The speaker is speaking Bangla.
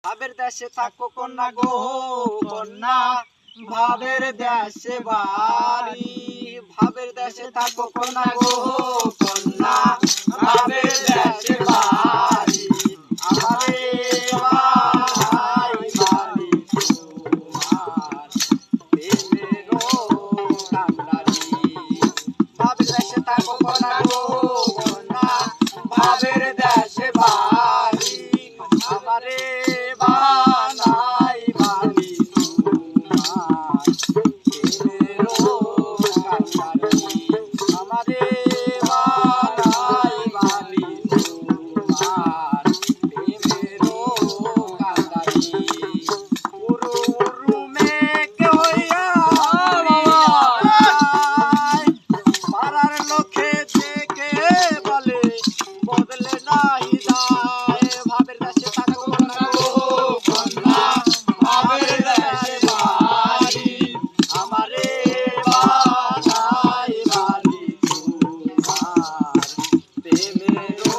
ভাবের দেশে থাকো কন্যা গো কন্যা ভাবের দেশে বাড়ি ভাবের দেশে থাকো কন্যা গো কন্যা ভাবের দেশে বাড়ি আমারে ভাই বাড়ি তোমার প্রেমেরও কান্ডারি ভাবের দেশে থাকো কন্যা গো কন্যা ভাবের দেশে বাড়ি আমারে বানাই বাড়ি তোমার প্রেমেরও কান্ডারি আমারে বানাই বাড়ি তোমার প্রেমেরও কান্ডারি উরু উরু মেঘ হইয়া পাড়ার লোকে দেখে বলে বদলে নাই যায় ভাবের দেশে থাকো কন্যা গো কন্যা ভাবের দেশে বাড়ি আমারে বানাই বাড়ি তোমার প্রেমেরও